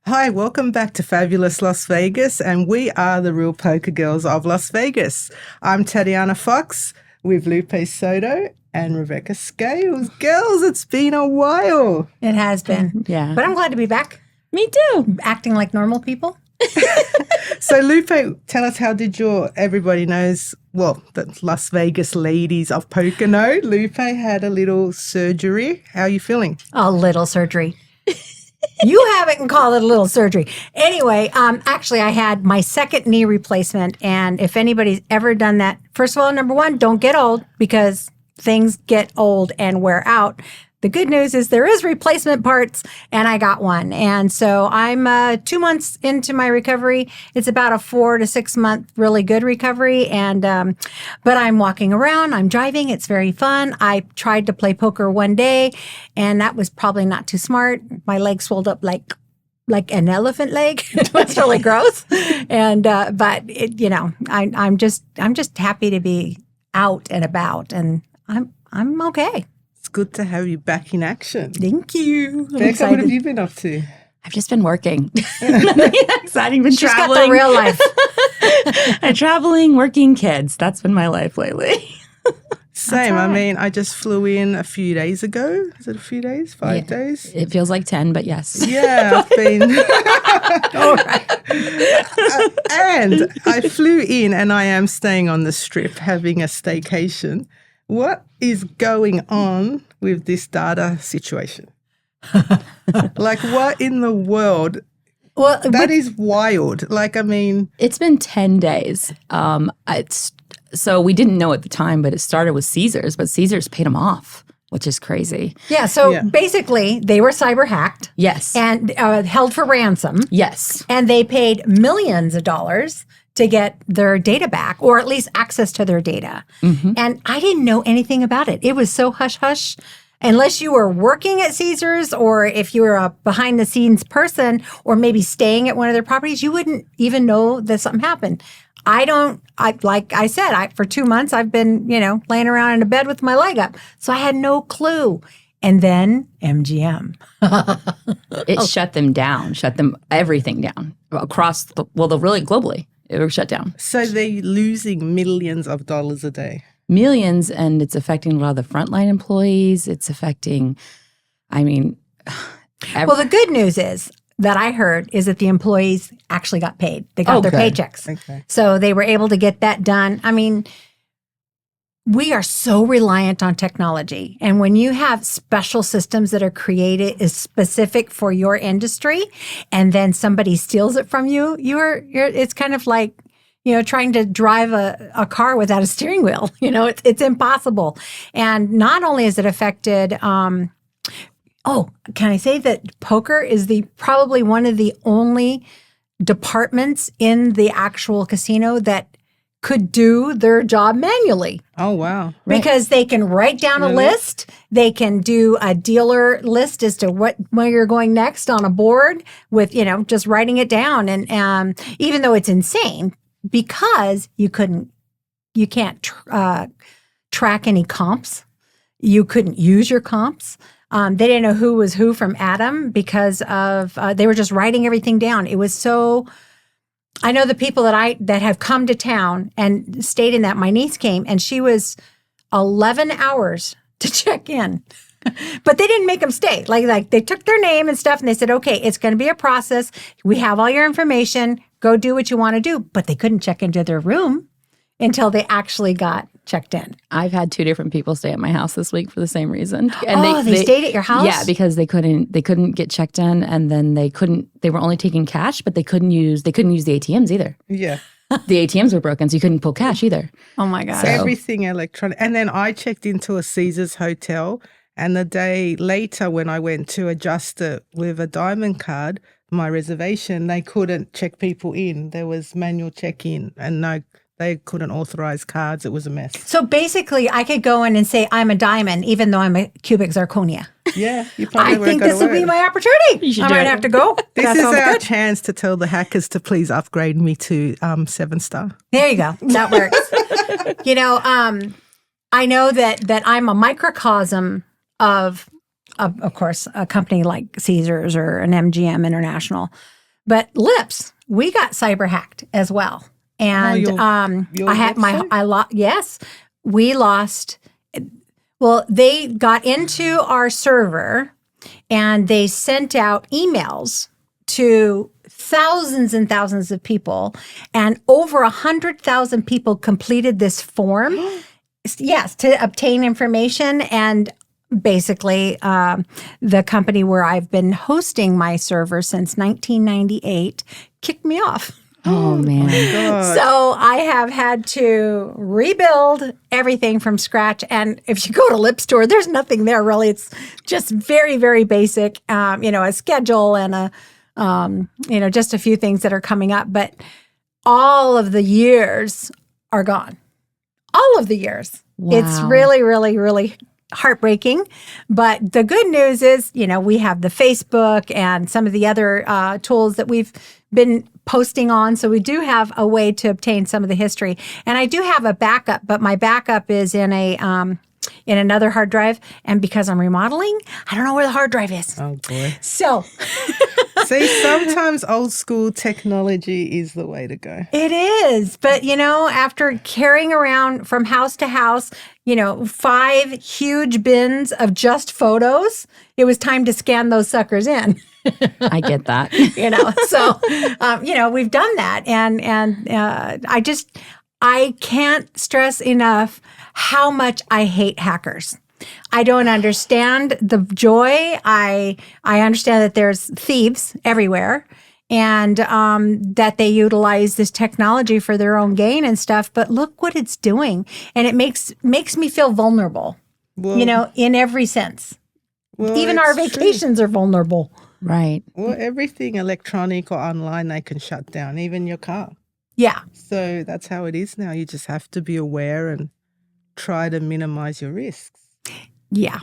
Hi, welcome back to Fabulous Las Vegas, and we are the Real Poker Girls of Las Vegas. I'm Tatiana Fox with Lupe Soto and Rebecca Scales. Girls, it's been a while. It has been. Yeah. But I'm glad to be back. Me too. Acting like normal people. So, Lupe, tell us, how did everybody knows, the Las Vegas ladies of poker know, Lupe had a little surgery. How are you feeling? A little surgery. You haven't called it a little surgery. Anyway, actually, I had my second knee replacement. And if anybody's ever done that, first of all, number one, don't get old because things get old and wear out. The good news is there is replacement parts, and I got one. And so I'm 2 months into my recovery. It's about a 4 to 6 month really good recovery. And but I'm walking around, I'm driving. It's very fun. I tried to play poker one day, and that was probably not too smart. My leg swelled up like an elephant leg. It was really gross. And but I'm just happy to be out and about, and I'm okay. It's good to have you back in action. Thank you. Becca, what have you been up to? I've just been working. Nothing exciting. Been She's traveling. got the real life. I'm traveling, working, kids. That's been my life lately. Same. right. I mean, I just flew in a few days ago. Is it a few days? 5 days? It feels like 10, but yes. Yeah, I've been. All right. And I flew in, and I am staying on the Strip having a staycation. What is going on with this data situation? Like, what in the world? Well, That is wild. Like, I mean, It's been 10 days. So we didn't know at the time, but it started with Caesars, but Caesars paid them off, which is crazy. yeah. So Yeah. basically, they were cyber hacked Yes. and held for ransom, Yes. and they paid millions of dollars to get their data back, or at least access to their data. And I didn't know anything about it. It was so hush hush. Unless you were working at Caesars, or if you were a behind the scenes person, or maybe staying at one of their properties, you wouldn't even know that something happened. Like I said, for 2 months, I've been, laying around in a bed with my leg up. So I had no clue. And then MGM. It shut them down, everything down across, really globally. It was shut down. so they're losing millions of dollars a day. Millions, and it's affecting a lot of the frontline employees. It's affecting, Well, the good news is that I heard is that the employees actually got paid. They got their Okay. paychecks. Okay. So they were able to get that done. I mean, we are so reliant on technology. And when you have special systems that are created is specific for your industry, and then somebody steals it from you, it's kind of like, trying to drive a car without a steering wheel. It's impossible. And not only is it affected, can I say that poker is probably one of the only departments in the actual casino that could do their job manually. Oh, wow. Because they can write down a list. They can do a dealer list as to where you're going next on a board with, just writing it down. And even though it's insane, because you can't track any comps. You couldn't use your comps. They didn't know who was who from Adam because of they were just writing everything down. It was so. I know the people that have come to town and stayed in that. My niece came, and she was 11 hours to check in. But they didn't make them stay. Like they took their name and stuff, and they said, okay, it's going to be a process. We have all your information. Go do what you want to do. But they couldn't check into their room until they actually got checked in. I've had 2 different people stay at my house this week for the same reason. And they stayed at your house? Yeah, because they couldn't get checked in, and then they were only taking cash, but they couldn't use the ATMs either. Yeah. The ATMs were broken, so you couldn't pull cash either. Oh my God. So- Everything electronic. And then I checked into a Caesars hotel, and the day later when I went to adjust it with a diamond card, my reservation, they couldn't check people in. There was manual check-in, and no, they couldn't authorize cards. It was a mess. So basically, I could go in and say I'm a diamond, even though I'm a cubic zirconia. Yeah, you probably I would think have this got will be away. my opportunity. You should I do might it. have to go. This That is sounds our good. chance to tell the hackers to please upgrade me to 7-star. There you go. That works. I know that I'm a microcosm of of course, a company like Caesars or an MGM International. But Lips, we got cyber hacked as well. And your I had website? yes, we lost. Well, they got into our server and they sent out emails to thousands and thousands of people, and over 100,000 people completed this form. Yes, to obtain information. And basically, the company where I've been hosting my server since 1998 kicked me off. Oh, man. God. So I have had to rebuild everything from scratch. And if you go to Lip Store, there's nothing there really. It's just very, very basic, a schedule and just a few things that are coming up. But all of the years are gone. All of the years. Wow. It's really, really, really heartbreaking. But the good news is, we have the Facebook and some of the other tools that we've been posting on. So we do have a way to obtain some of the history. And I do have a backup, but my backup is in another hard drive. And because I'm remodeling, I don't know where the hard drive is. Oh, boy. So See, sometimes old school technology is the way to go. it is. But, after carrying around from house to house, 5 huge bins of just photos, it was time to scan those suckers in. I get that. So, we've done that. And I can't stress enough how much I hate hackers. I don't understand the joy. I understand that there's thieves everywhere and that they utilize this technology for their own gain and stuff. But look what it's doing. And it makes me feel vulnerable, Well, in every sense. well, Even our it's true. vacations are vulnerable. Right. Well, everything electronic or online, they can shut down, even your car. Yeah. So that's how it is now. You just have to be aware and try to minimize your risks. Yeah.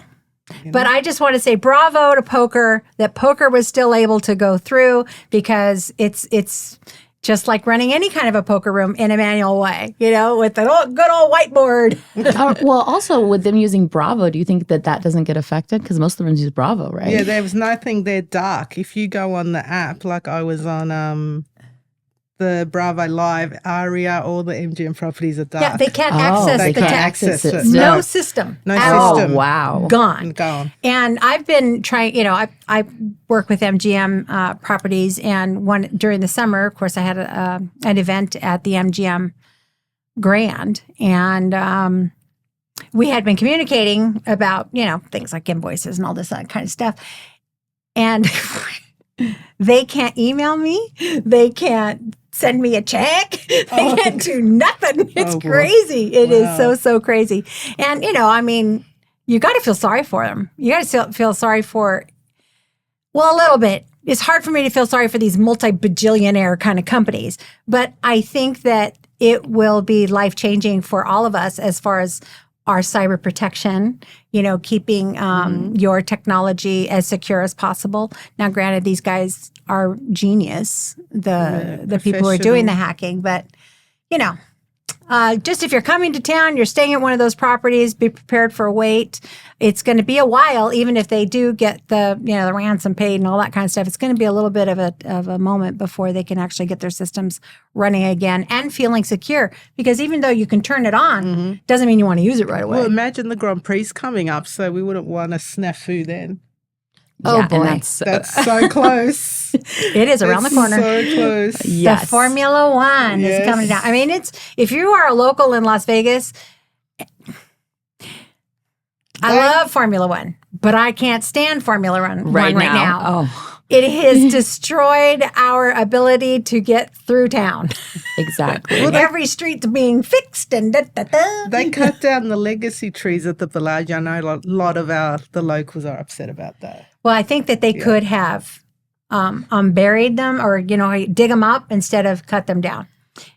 you But know? I just want to say bravo to poker, that poker was still able to go through, because it's just like running any kind of a poker room in a manual way, with the good old whiteboard. Well, also with them using Bravo, do you think that doesn't get affected? Because most of the rooms use Bravo, right? Yeah, there was nothing there dark. If you go on the app, like I was on the Bravo Live, Aria, all the MGM properties are dark. Yeah, they can't Oh, access they the can't tech. access it. No No. system. No at all. system. Oh, wow. Gone. Gone. And I've been trying, I work with MGM properties, and during the summer, of course, I had an event at the MGM Grand, and we had been communicating about, things like invoices and all this kind of stuff. And they can't email me. They can't send me a check. They can't do nothing. It's Oh, boy. crazy. It is Wow. so crazy. And, you got to feel sorry for them. You got to feel sorry for, a little bit. It's hard for me to feel sorry for these multi-bajillionaire kind of companies. But I think that it will be life-changing for all of us as far as our cyber protection, keeping your technology as secure as possible. Now, granted, these guys are genius, the people who are doing the hacking, but, just if you're coming to town, you're staying at one of those properties, be prepared for a wait. It's going to be a while, even if they do get the ransom paid and all that kind of stuff. It's going to be a little bit of a moment before they can actually get their systems running again and feeling secure. Because even though you can turn it on, doesn't mean you want to use it right away. Well, imagine the Grand Prix coming up, so we wouldn't want a snafu then. Oh, Yeah, boy. and That's so close. It is around the It's corner. so close. Yes. The Formula One is Yes. coming down. I mean, if you are a local in Las Vegas, I love Formula One, but I can't stand Formula One right now. Oh, It has destroyed our ability to get through town. exactly. Every street's being fixed and da-da-da. They cut down the legacy trees at the Bellagio. I know a lot of the locals are upset about that. Well, I think that they could have buried them or, dig them up instead of cut them down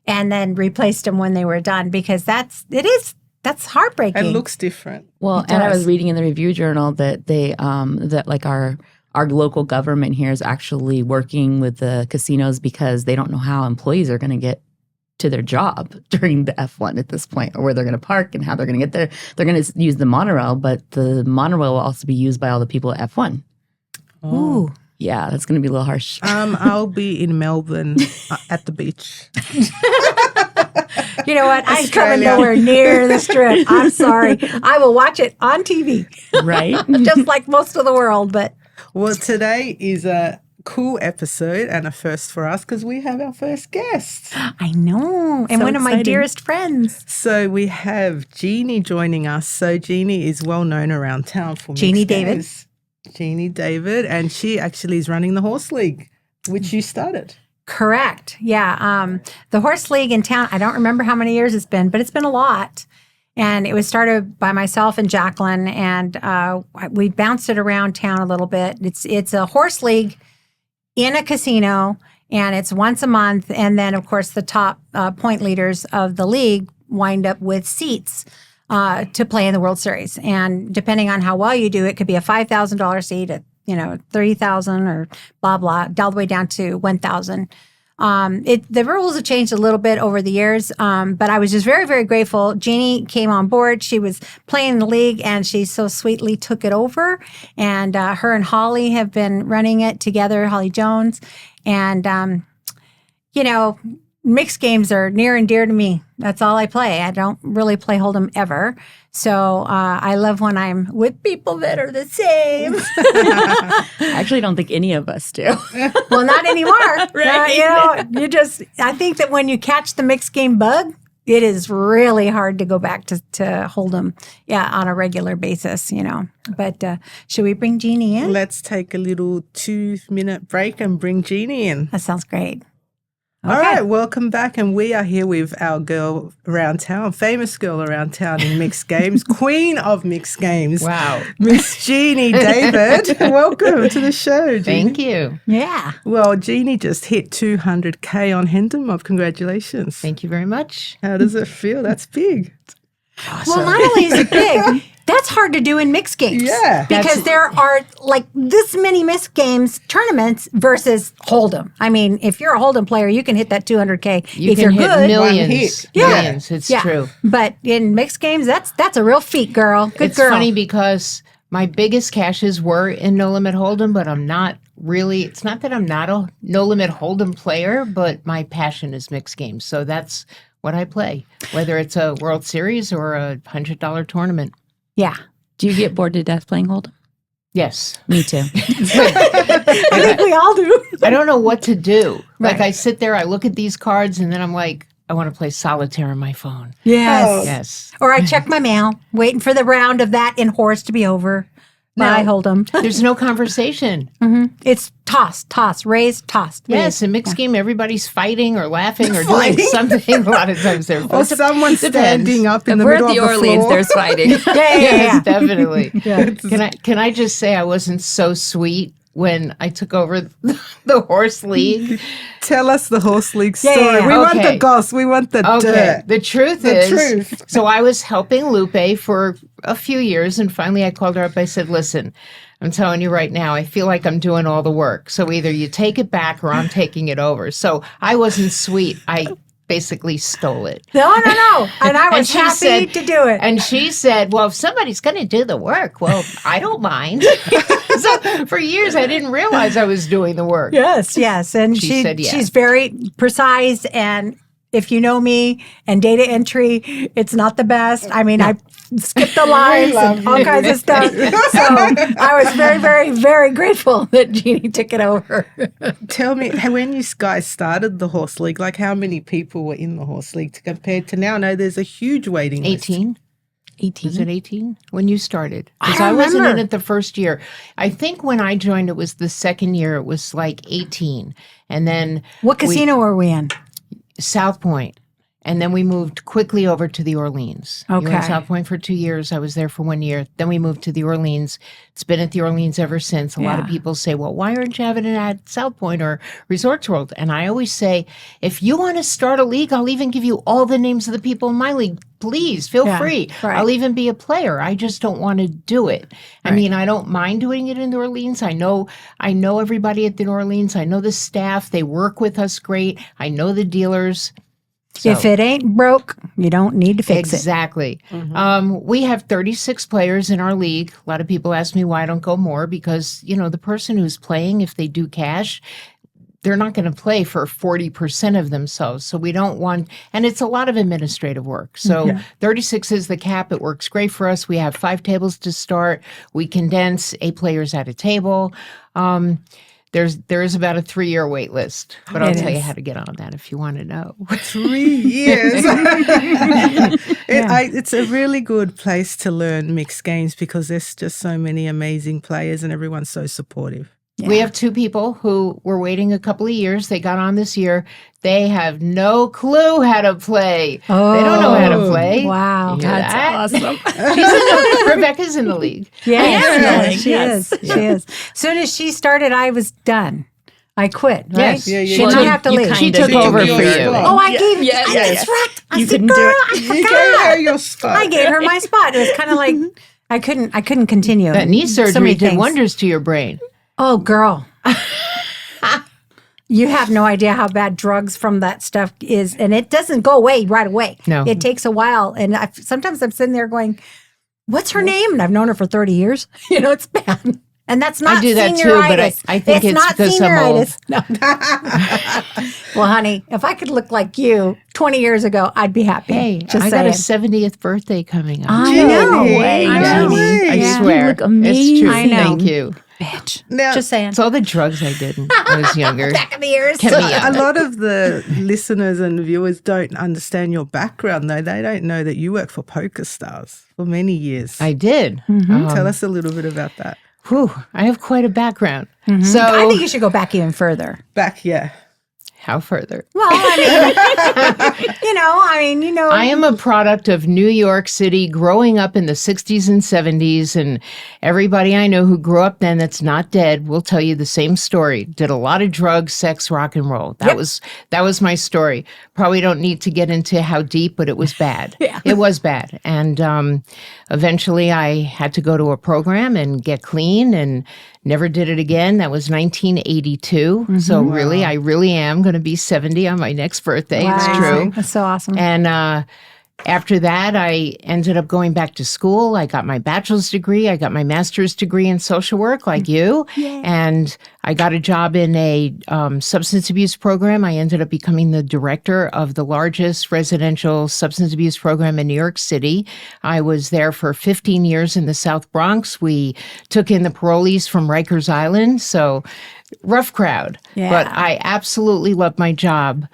and then replaced them when they were done, because that's heartbreaking. It looks different. Well, It and I does. was reading in the review journal that they that like our local government here is actually working with the casinos because they don't know how employees are going to get to their job during the F1 at this point, or where they're going to park and how they're going to get there. They're going to use the monorail, but the monorail will also be used by all the people at F1. Ooh. Yeah, that's going to be a little harsh. I'll be in Melbourne at the beach. You know what? I'm coming Australia. nowhere near the Strip. I'm sorry. I will watch it on TV, Right? just like most of the world. But Well, today is a cool episode and a first for us because we have our first guest. I know. And So one of my exciting. dearest friends, So we have Jeanne joining us. So Jeanne is well known around town for Jeanne mixed David. games. Jeanne David, and she actually is running the horse league, which you started. correct. Yeah. The horse league in town, I don't remember how many years it's been, but it's been a lot. And it was started by myself and Jacqueline, and we bounced it around town a little bit. It's a horse league in a casino, and it's once a month. And then, of course, the top point leaders of the league wind up with seats to play in the World Series. And depending on how well you do, it could be a $5,000 seat, at $30,000 or blah blah, all the way down to $1,000. The rules have changed a little bit over the years, but I was just very, very grateful. Jeanne came on board. She was playing in the league, and she so sweetly took it over. And her and Holly have been running it together, Holly Jones. And, mixed games are near and dear to me. That's all I play. I don't really play Hold'em ever. So I love when I'm with people that are the same. I actually don't think any of us do. Well, not anymore. Right. I think that when you catch the mixed game bug, it is really hard to go back to hold them, on a regular basis, But should we bring Jeanne in? Let's take a little 2-minute break and bring Jeanne in. That sounds great. All right, welcome back. And we are here with our girl around town, famous girl around town in mixed games, queen of mixed games. Wow. Miss Jeanne David. Welcome to the show, Jeanne. Thank you. Yeah. Well, Jeanne just hit 200K on Hendon. Congratulations. Thank you very much. How does it feel? That's big. Well, not only is it big, that's hard to do in mixed games. Yeah. Because there are like this many mixed games tournaments versus Hold'em. I mean, if you're a Hold'em player, you can hit that 200K You if can you're hit good. millions. One hit. Millions. It's Yeah. true. But in mixed games, that's a real feat, girl. Good It's girl. funny because my biggest cashes were in No Limit Hold'em, but I'm not really, it's not that I'm not a No Limit Hold'em player, but my passion is mixed games. So that's what I play, whether it's a World Series or a $100 tournament. Yeah. Do you get bored to death playing Hold'em? Yes. Me too. I think we all do. I don't know what to do. Like Right. I sit there, I look at these cards, and then I'm like, I want to play solitaire on my phone. Yes. Yes. Or I check my mail, waiting for the round of that in horse to be over. Then I hold them. There's no conversation. It's toss, raise, toss. Yes, in mixed game, everybody's fighting or laughing or doing something. A lot of times they're Or someone's standing up in If the we're at middle the of the Orleans, floor. there's fighting. Yes, definitely. Can I just say I wasn't so sweet when I took over the horse league? Tell us the horse league Yeah, story. yeah, yeah. We want Okay. the goss. We want the Okay. dirt. The truth The is, truth. so I was helping Lupe for a few years, and finally I called her up. I said, listen, I'm telling you right now, I feel like I'm doing all the work. So either you take it back or I'm taking it over. So I wasn't sweet. I basically stole it. No. And I was she happy said- to do it. And she said, well, if somebody's going to do the work, well, I don't mind. So for years, I didn't realize I was doing the work. Yes. And She said yes. she's very precise. And if you know me and data entry, it's not the best. I mean, I skipped the lines and all kinds of stuff. So I was very, very, very grateful that Jeanne took it over. Tell me, when you guys started the horse league, like how many people were in the horse league compared to now? I know there's a huge waiting list. 18? 18. Was it 18 when you started? I Because don't I wasn't in remember. it the first year. I think when I joined, it was the second year. It was like 18. And then What casino were we in? South Point. And then we moved quickly over to the Orleans. You were in Okay. South Point for 2 years. I was there for 1 year. Then we moved to the Orleans. It's been at the Orleans ever since. A lot of Yeah. people say, well, why aren't you having it at South Point or Resorts World? And I always say, if you want to start a league, I'll even give you all the names of the people in my league. Please feel Yeah, free. right. I'll even be a player. I just don't want to do it. I mean, I don't mind doing it in the Orleans. I know everybody at the Orleans. I know the staff. They work with us great. I know the dealers. So, If it ain't broke, you don't need to fix it. exactly. We have 36 players in our league. A lot of people ask me why I don't go more because, the person who's playing, if they do cash, they're not going to play for 40% of themselves. So we don't want, and it's a lot of administrative work. So 36 is the cap. It works great for us. We have 5 tables to start. We condense 8 players at a table. There is about a 3-year wait list, but I'll tell you how to get on that if you want to know. 3 years. It's a really good place to learn mixed games because there's just so many amazing players and everyone's so supportive. Yeah. We have 2 people who were waiting a couple of years. They got on this year. They have no clue how to play. They don't know how to play. Wow. You hear That's that? awesome. Rebecca's in the league. Yes, she Yes. is. She is. Soon as she started, I was done. I quit, right? Yes. Yeah, She yeah. didn't have to You leave. kinda She took did. over for your you. spot. Oh, I gave Yeah, yeah, that's yeah. right. I You said, couldn't do girl, it. I You gave forgot. her your spot. I gave her my spot. It was kind of like I couldn't continue. That knee So surgery many did things. wonders to your brain. Oh, girl. You have no idea how bad drugs from that stuff is. And it doesn't go away right away. No. It takes a while. And sometimes I'm sitting there going, what's her name? And I've known her for 30 years. It's bad. And that's not I do that too, but senioritis. I think it's not because I'm old. senioritis. No. Well, honey, if I could look like you 20 years ago, I'd be happy. Hey, Just I got a saying. 70th birthday coming up. I Jeanne, know. No way, I no know. way. I Yeah. swear. You look It's amazing. true. I know. Thank you. Bitch. Now, Just saying. It's all the drugs I did when I was younger. Back of the ears. Kept me a young. lot of the listeners and viewers don't understand your background, though. They don't know that you worked for Poker Stars for many years. I did. Tell us a little bit about that. Whew, I have quite a background. I So, think you should go back even further. Back, yeah. how further? Well, I mean, I am a product of New York City, growing up in the 60s and 70s, and everybody I know who grew up then that's not dead will tell you the same story. Did a lot of drugs, sex, rock and roll. That was my story. Probably don't need to get into how deep, but it was bad. Yeah. It was bad. And eventually I had to go to a program and get clean and never did it again. That was 1982. So really, I really am going to be 70 on my next birthday. Wow. It's true. That's so awesome. And after that, I ended up going back to school. I got my bachelor's degree. I got my master's degree in social work, like you. And I got a job in a substance abuse program. I ended up becoming the director of the largest residential substance abuse program in New York City. I was there for 15 years in the South Bronx. We took in the parolees from Rikers Island. So rough crowd. Yeah. But I absolutely loved my job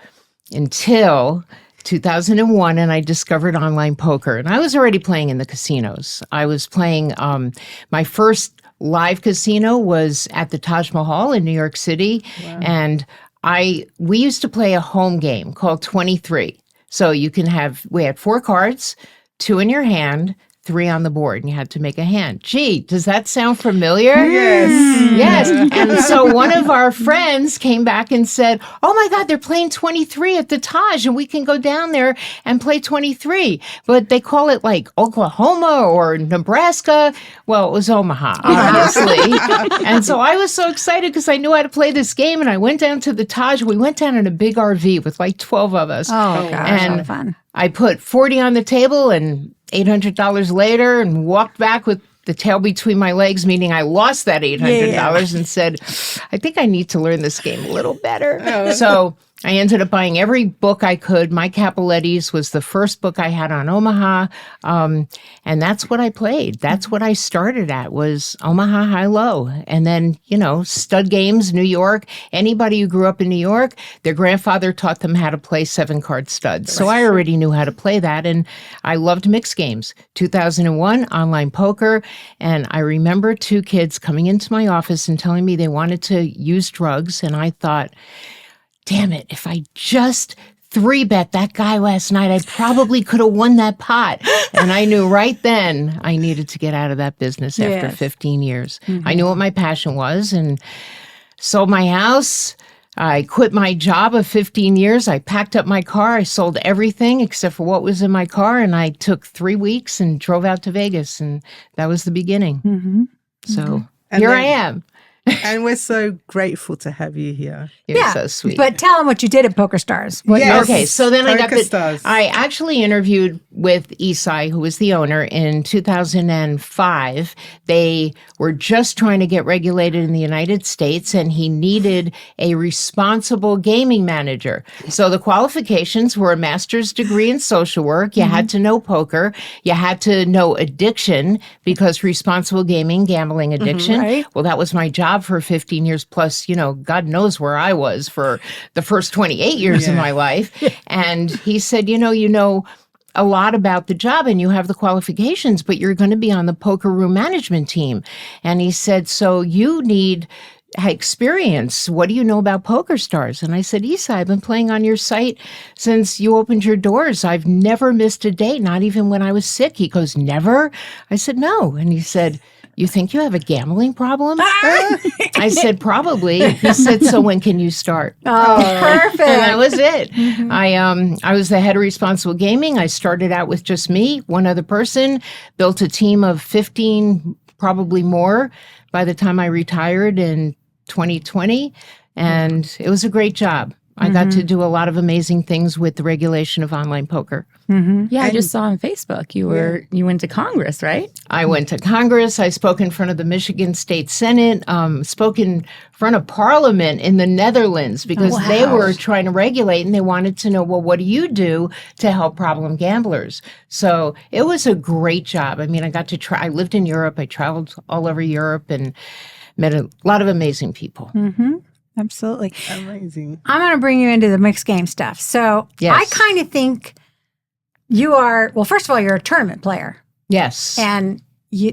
until 2001, and I discovered online poker. And I was already playing in the casinos. I was playing, my first live casino was at the Taj Mahal in New York City. Wow. And we used to play a home game called 23. So we had 4 cards, 2 in your hand, 3 on the board, and you had to make a hand. Gee, does that sound familiar? Yes. Yes. And so one of our friends came back and said, oh my God, they're playing 23 at the Taj, and we can go down there and play 23. But they call it like Oklahoma or Nebraska. Well, it was Omaha, obviously. And so I was so excited because I knew how to play this game, and I went down to the Taj. We went down in a big RV with like 12 of us. Oh, gosh, and so fun. I put 40 on the table and $800 later and walked back with the tail between my legs, meaning I lost that $800 and said, I think I need to learn this game a little better. So I ended up buying every book I could. My Capoletti's was the first book I had on Omaha. And that's what I played. That's what I started at, was Omaha high-low. And then, stud games, New York. Anybody who grew up in New York, their grandfather taught them how to play 7-card studs. So I already knew how to play that. And I loved mixed games. 2001, online poker. And I remember 2 kids coming into my office and telling me they wanted to use drugs. And I thought, damn it, if I just 3-bet that guy last night, I probably could have won that pot. And I knew right then I needed to get out of that business after 15 years. I knew what my passion was and sold my house. I quit my job of 15 years. I packed up my car. I sold everything except for what was in my car. And I took 3 weeks and drove out to Vegas. And that was the beginning. So And here then- I am. And we're so grateful to have you here. You're so sweet. But tell them what you did at Poker Stars. What Yes. Okay, so then I got Poker Stars. I actually interviewed with Isai, who was the owner, in 2005. They were just trying to get regulated in the United States, and he needed a responsible gaming manager. So the qualifications were a master's degree in social work. You had to know poker. You had to know addiction, because responsible gaming, gambling addiction. right. Well, that was my job for 15 years plus, God knows where I was for the first 28 years of my life. And he said, you know a lot about the job and you have the qualifications, but you're going to be on the poker room management team. And he said, so you need experience. What do you know about Poker Stars? And I said, Isai, I've been playing on your site since you opened your doors. I've never missed a day, not even when I was sick. He goes, never? I said, no. And he said, you think you have a gambling problem? I said, probably. He said, so when can you start? Oh, perfect. And that was it. I was the head of responsible gaming. I started out with just me, one other person, built a team of 15, probably more by the time I retired in 2020. And it was a great job. I got to do a lot of amazing things with the regulation of online poker. Yeah, I just saw on Facebook you went to Congress, right? I went to Congress. I spoke in front of the Michigan State Senate, spoke in front of Parliament in the Netherlands, because they were trying to regulate and they wanted to know, well, what do you do to help problem gamblers? So it was a great job. I mean, I got to I lived in Europe. I traveled all over Europe and met a lot of amazing people. Absolutely. Amazing. I'm going to bring you into the mixed game stuff. So Yes. I kind of think you are, well, first of all, you're a tournament player. Yes. And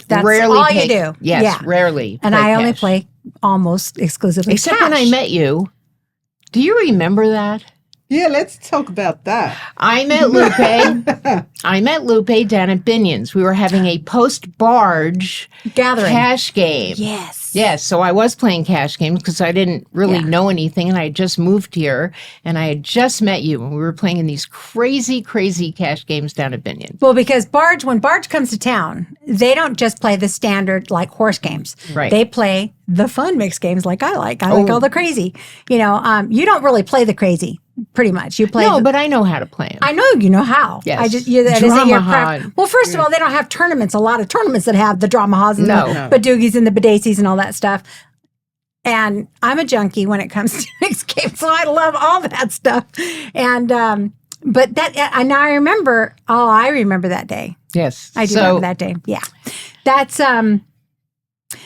that's Rarely all take- you do. Yes, Yeah. rarely. And play I only cash. play almost exclusively Except when I cash. met you. Do you remember that? Yeah, let's talk about that. I met Lupe down at Binion's. We were having a post-barge Gathering. cash game. Yes. Yes, so I was playing cash games because I didn't really know anything, and I had just moved here, and I had just met you, and we were playing in these crazy, crazy cash games down at Binion's. Well, because when Barge comes to town, they don't just play the standard like horse games. Right. They play the fun mixed games like I like. I like all the crazy. You don't really play the crazy. Pretty much, you play. No, but I know how to play them. I know you know how. Yes. I just that isn't your Drama-hod. Well, first of all, they don't have tournaments. A lot of tournaments that have the drama-hads and No. the badoogies and the badacies and all that stuff. And I'm a junkie when it comes to mixed games, so I love all that stuff. And but now I remember. Oh, I remember that day. Yes. I do So remember that day. Yeah, that's that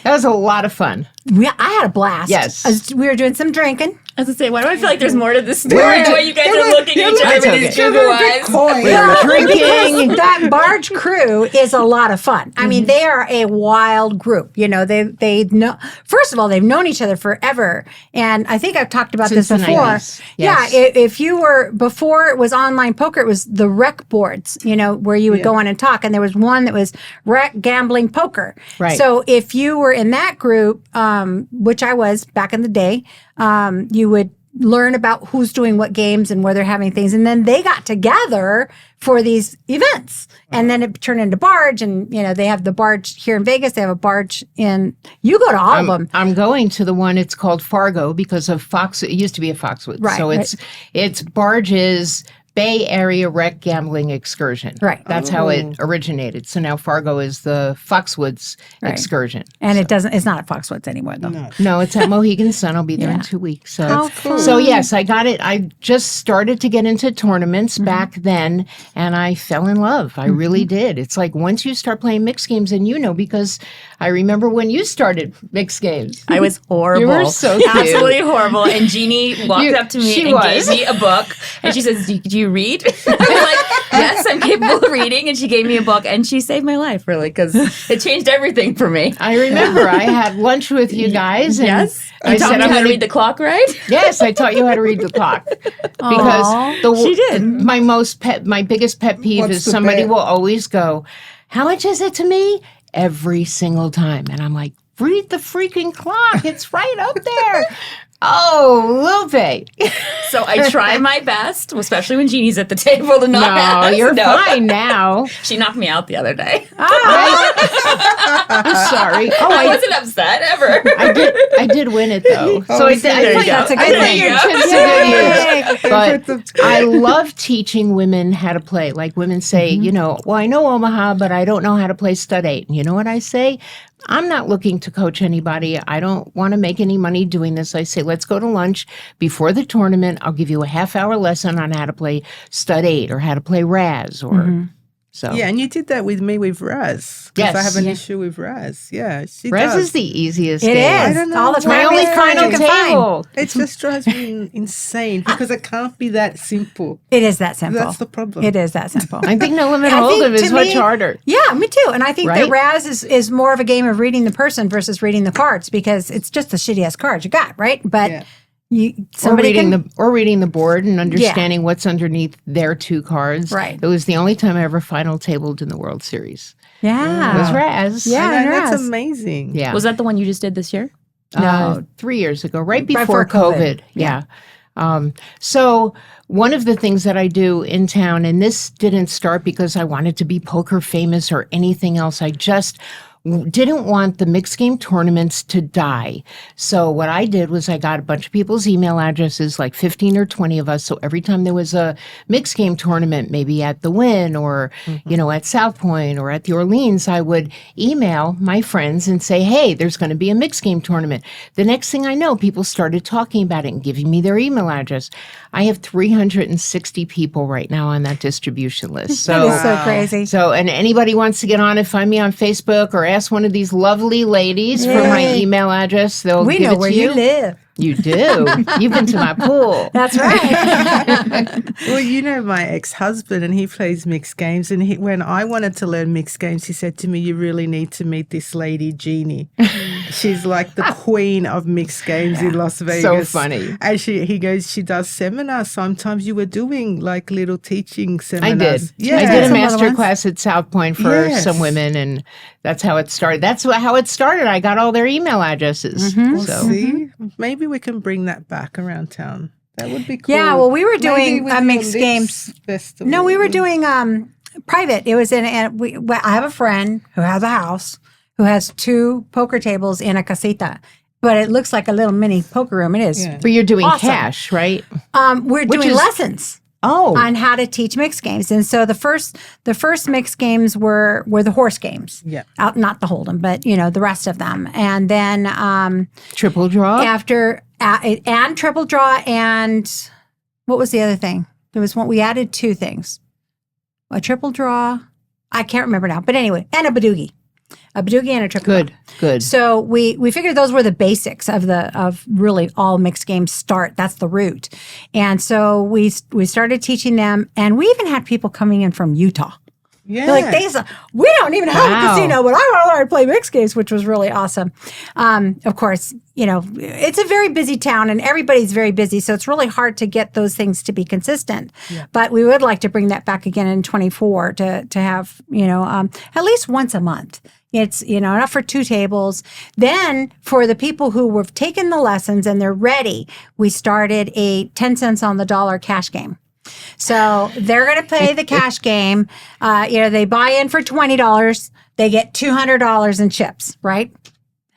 was a lot of fun. I had a blast. Yes. We were doing some drinking. I was gonna say, why do I feel like there's more to this story? We're Why you guys are looking at each other with these Google eyes? We were drinking. Because that barge crew is a lot of fun. I mean, they are a wild group. You know, they know. First of all, they've known each other forever, and I think I've talked about Since this the before. 90s. Yes. Yeah, if you were before it was online poker, it was the rec boards. You know, where you would go on and talk, and there was one that was rec gambling poker. Right. So if you were in that group, which I was back in the day, you would learn about who's doing what games and where they're having things. And then they got together for these events. And then it turned into Barge. And, they have the Barge here in Vegas. They have a Barge you go to all of them. I'm going to the one, it's called Fargo because of Fox. It used to be a Foxwoods. Right, So it's Barge's Bay Area Rec Gambling Excursion. Right. That's how it originated. So now Fargo is the Foxwoods Excursion. And it's not at Foxwoods anymore, though. No, it's at Mohegan Sun. I'll be there in 2 weeks. So, How cool. so yes, I got it. I just started to get into tournaments back then, and I fell in love. I really did. It's like once you start playing mixed games, and because I remember when you started mixed games. I was horrible. You were so cute. Absolutely horrible. And Jeannie walked up to me she and was. gave me a book. And she says, do you read? I was like, yes, I'm capable of reading. And she gave me a book. And she saved my life, really, because it changed everything for me. I remember I had lunch with you guys. And Yes. I You taught said, me I'm how to gonna read the clock, right? Yes, I taught you how to read the clock because She did. my biggest pet peeve What's is the somebody bet? will always go, "How much is it to me?" every single time, and I'm like, "Read the freaking clock; it's right up there." Oh, Lupe. So I try my best, especially when Jeannie's at the table, to not No, ask. you're fine now. She knocked me out the other day. I'm sorry. Oh, I wasn't upset ever. I did win it though. So I there think you go. That's a I good think thing. your Yay. tips are good news. But I love teaching women how to play. Like women say, well, I know Omaha, but I don't know how to play stud 8. And you know what I say? I'm not looking to coach anybody. I don't want to make any money doing this. I say, let's go to lunch before the tournament. I'll give you a half-hour lesson on how to play stud 8 or how to play Raz or so. Yeah, and you did that with me with Raz. Because I Yes. have an issue with Raz. Yeah, she Raz does. is the easiest It game. is. don't know All the why. My time only is final you can find. table. It just drives me insane because it can't be that simple. It is that simple. That's the problem. It is that simple. I think No Limit I think Hold'em is to much me- harder. Yeah, me too. And I think that Right? Raz is more of a game of reading the person versus reading the cards because it's just the shittiest cards you got, right? But Yeah. somebody Or reading the board and understanding what's underneath their 2 cards. Right. It was the only time I ever final tabled in the World Series. yeah. It was Raz. Yeah. And and that's Raz. amazing. Yeah. Was that the one you just did this year? No. 3 years ago, right before before COVID. COVID. Yeah. So one of the things that I do in town, and this didn't start because I wanted to be poker famous or anything else. I just didn't want the mixed game tournaments to die. So what I did was I got a bunch of people's email addresses, like 15 or 20 of us. So every time there was a mixed game tournament, maybe at the Wynn or, at South Point or at the Orleans, I would email my friends and say, hey, there's going to be a mixed game tournament. The next thing I know, people started talking about it and giving me their email address. I have 360 people right now on that distribution list. That So is so crazy. so, and anybody wants to get on it, find me on Facebook or ask one of these lovely ladies for my Yay. email address. They'll We give know it where to you live. You do. You've been to my pool. That's right. Well, you know my ex-husband, and he plays mixed games. And when I wanted to learn mixed games, he said to me, "You really need to meet this lady, Jeannie. She's like the queen of mixed games in Las Vegas." So funny. And he goes, she does seminars. Sometimes you were doing like little teaching seminars. I did. Yeah. I did a Some little master ones. class at South Point for Yes. some women, and that's how it started. That's how it started. I got all their email addresses. Well, So see, maybe we can bring that back around town. That would be cool. Yeah, well, we were doing Maybe with your mixed Lips games. Festival. No, we were doing private. It was I have a friend who has a house who has 2 poker tables in a casita. But it looks like a little mini poker room. It is. Yeah. but you're doing Awesome. cash, right? We're Which doing is- lessons Oh, on how to teach mixed games. And so the first mixed games were the horse games. Yeah. Not the Hold'em, but the rest of them. And then triple draw. after and triple draw and what was the other thing? There was one we added 2 things. A triple draw. I can't remember now. But anyway, and a badoogie. A badoogie and a triple draw. Good. So we figured those were the basics of really all mixed games start. That's the root. And so we started teaching them, and we even had people coming in from Utah. Yeah. They're like, we don't even have a Wow. casino, but I want to learn to play mixed games, which was really awesome. Of course, it's a very busy town and everybody's very busy. So it's really hard to get those things to be consistent. Yeah. But we would like to bring that back again in 24 to have, at least once a month. It's, enough for 2 tables. Then for the people who have taken the lessons and they're ready, we started a 10 cents on the dollar cash game. So they're going to play the cash game. They buy in for $20. They get $200 in chips, right?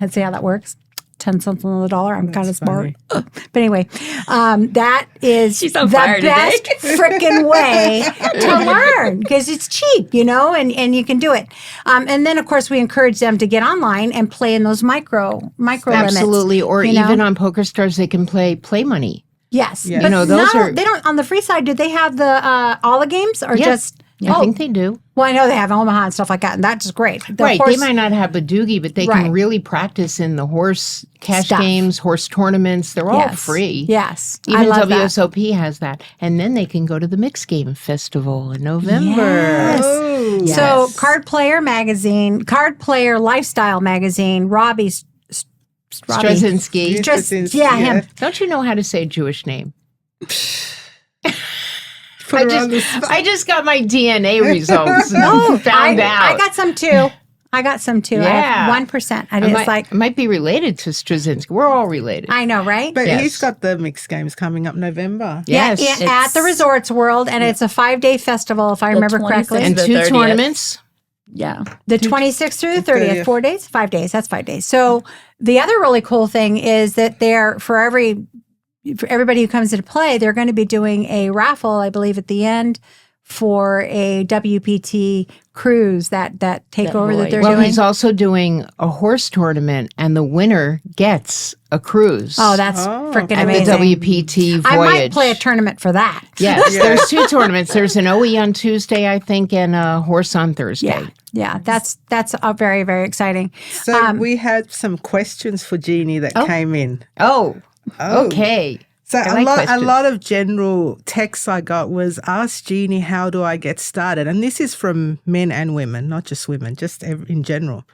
Let's see how that works. 10 cents on the dollar. I'm kind of smart. But anyway, that is She's the on fire today. best freaking way to learn because it's cheap, and you can do it. And then, of course, we encourage them to get online and play in those micro limits. Absolutely. Or even on PokerStars, they can play money. Yes. Yeah. But those are. they don't, on the free side, do they have the all the games or Yes. just? I think they do. Well, I know they have Omaha and stuff like that, and that's great. The Right. horse- They might not have Badoogie, but they Right. can really practice in the horse cash Stuff. games, horse tournaments. They're all Yes. free. Yes. I Even love that. WSOP has that. And then they can go to the Mixed Game Festival in November. Yes. Oh. Yes. So, Card Player Lifestyle Magazine, Robbie Straczynski. Yeah, him. Don't you know how to say a Jewish name? Put her on the spot. I just got my DNA results. No, Found out. I got some too. I got some too. I Yeah. have 1%. I didn't It might be related to Straczynski. We're all related. I know, right? But Yes. he's got the mixed games coming up November. Yes. at the Resorts World, and it's a 5-day festival, if I remember 26th correctly. and the 2 30th. tournaments. Yeah. The 26th through the 30th, 30th. 4 days? 5 days. That's 5 days. So the other really cool thing is that for everybody who comes to play, they're going to be doing a raffle, I believe, at the end for a WPT cruise that takeover that they're Well, doing. he's also doing a horse tournament, and the winner gets a cruise. Oh, that's freaking at amazing. the WPT voyage. I might play a tournament for that. Yes, there's 2 tournaments. There's an OE on Tuesday, I think, and a horse on Thursday. Yeah, that's very, very exciting. So we had some questions for Jeannie that came in. Oh, Oh. okay. So I like a questions. lot of general texts I got was, ask Jeannie, how do I get started? And this is from men and women, not just women, just in general.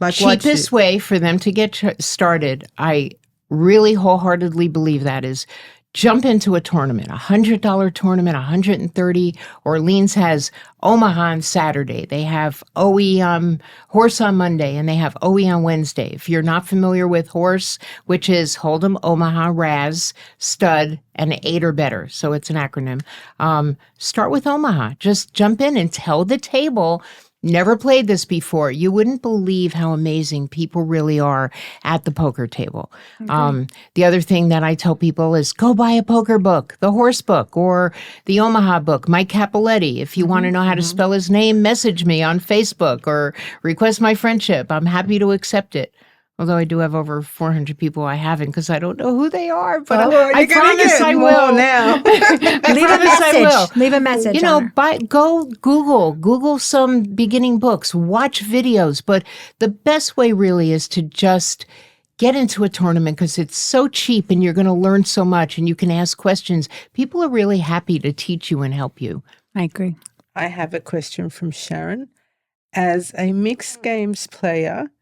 Like Cheapest way for them to get started, I really wholeheartedly believe that is jump into a tournament, $100 tournament, $130. Orleans has Omaha on Saturday. They have OE horse on Monday, and they have OE on Wednesday. If you're not familiar with horse, which is Hold'em, Omaha, Raz, Stud, and 8 or better. So it's an acronym. Start with Omaha. Just jump in and tell the table, never played this before. You wouldn't believe how amazing people really are at the poker table. The other thing that I tell people is go buy a poker book, the horse book or the Omaha book, Mike Capoletti. If you want to know how to spell his name, message me on Facebook or request my friendship. I'm happy to accept it. Although I do have over 400 people I haven't because I don't know who they are, but I promise I will. now. Leave a message. Leave a message. You know, go Google some beginning books, watch videos. But the best way really is to just get into a tournament because it's so cheap and you're going to learn so much and you can ask questions. People are really happy to teach you and help you. I agree. I have a question from Sharon. As a mixed games player,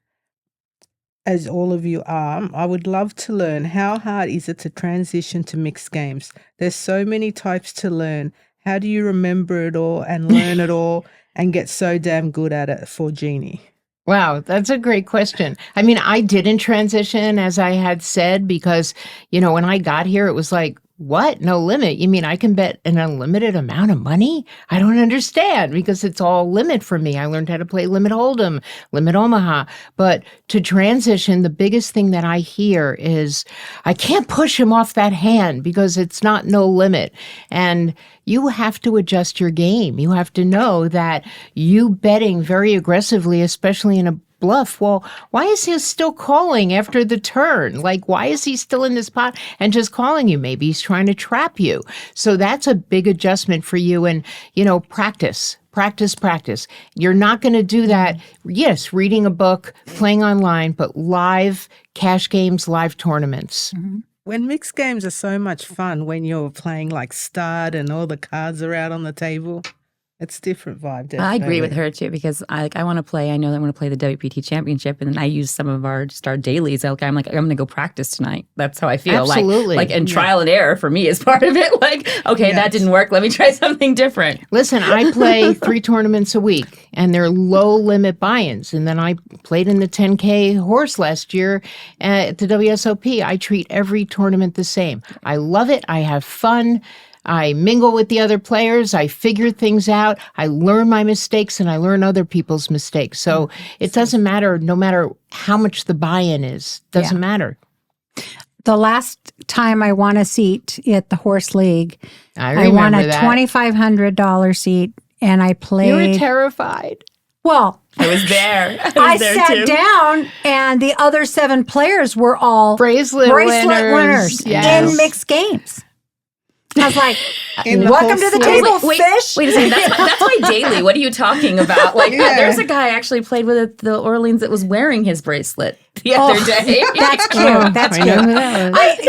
as all of you are, I would love to learn, how hard is it to transition to mixed games? There's so many types to learn. How do you remember it all and learn it all and get so damn good at it, for Jeannie? Wow, that's a great question. I mean, I didn't transition, as I had said, because, when I got here, it was like, what? No limit? You mean I can bet an unlimited amount of money? I don't understand because it's all limit for me. I learned how to play Limit Hold'em, Limit Omaha. But to transition, the biggest thing that I hear is I can't push him off that hand because it's not no limit. And you have to adjust your game. You have to know that you betting very aggressively, especially in a bluff. Well, why is he still calling after the turn? Like, why is he still in this pot and just calling you? Maybe he's trying to trap you. So that's a big adjustment for you. And, practice. You're not going to do that. Yes, reading a book, playing online, but live cash games, live tournaments. Mm-hmm. When mixed games are so much fun, when you're playing like stud and all the cards are out on the table, it's a different vibe. Definitely. I agree with her too because I want to play. I know that I want to play the WPT Championship, and then I use some of our dailies. I'm going to go practice tonight. That's how I feel. Absolutely. And trial and error for me is part of it. That didn't work. Let me try something different. Listen, I play 3 tournaments a week, and they're low limit buy-ins. And then I played in the 10K horse last year at the WSOP. I treat every tournament the same. I love it. I have fun. I mingle with the other players. I figure things out. I learn my mistakes and I learn other people's mistakes. So it doesn't matter, no matter how much the buy-in is, doesn't matter. The last time I won a seat at the Horse League, I won a that. $2,500 seat and I played. You were terrified. Well, I was there. I sat down and the other 7 players were all bracelet winners in mixed games. I was like, In the welcome to the horse table, fish. Wait a second. That's my daily. What are you talking about? There's a guy I actually played with at the Orleans that was wearing his bracelet the other day. That's cute. That's cute.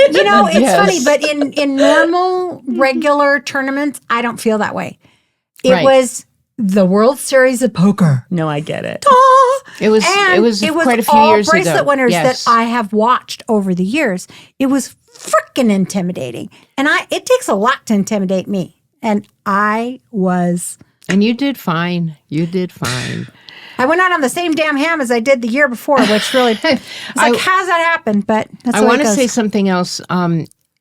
It's funny, but in normal, regular tournaments, I don't feel that way. It was the World Series of Poker. No, I get it. It was quite a few years ago. Bracelet winners Yes. that I have watched over the years. It was freaking intimidating. And it takes a lot to intimidate me. And I was. And you did fine. You did fine. I went out on the same damn ham as I did the year before, which really, it's like, how's that happen? But that's I what want it to goes. say something else.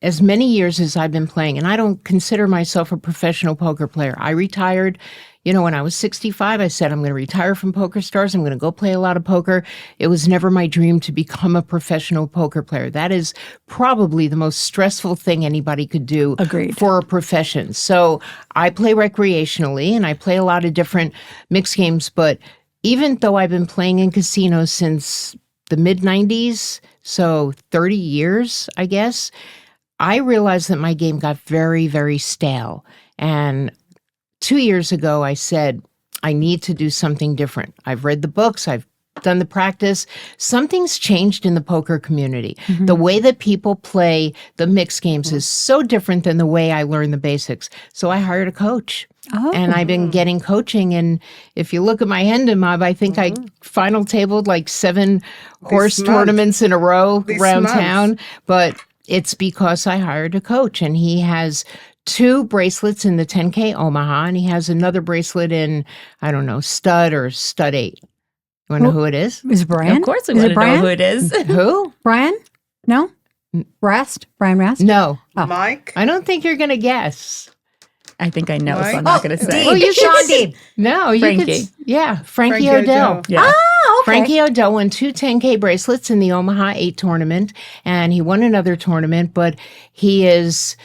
As many years as I've been playing, and I don't consider myself a professional poker player. I retired, when I was 65, I said, I'm going to retire from Poker Stars. I'm going to go play a lot of poker. It was never my dream to become a professional poker player. That is probably the most stressful thing anybody could do Agreed. for a profession. So I play recreationally and I play a lot of different mixed games. But even though I've been playing in casinos since the mid 90s, so 30 years, I guess, I realized that my game got very, very stale. And 2 years ago, I said, I need to do something different. I've read the books. I've done the practice. Something's changed in the poker community. The way that people play the mixed games is so different than the way I learned the basics. So I hired a coach. Oh. And I've been getting coaching. And if you look at my Hendon Mob, I think I final tabled like 7 horse month. tournaments in a row This around month. town. But it's because I hired a coach, and he has 2 bracelets in the 10K Omaha, and he has another bracelet in, I don't know, stud or stud 8. You want to know who it is? Is it Brian? Of course, we Is want it to know Brian? who it is. Who? Brian? No? Rast? Brian Rast? No. Oh. Mike? I don't think you're going to guess. I think I know, so Right? I'm not going to say. Deeb. Well, you Sean could- Deeb. No, you Frankie. could. Yeah, Frankie Frankie Odell. Odell. Yeah. Oh, okay. Frankie Odell won 2 10K bracelets in the Omaha 8 tournament, and he won another tournament, but he is,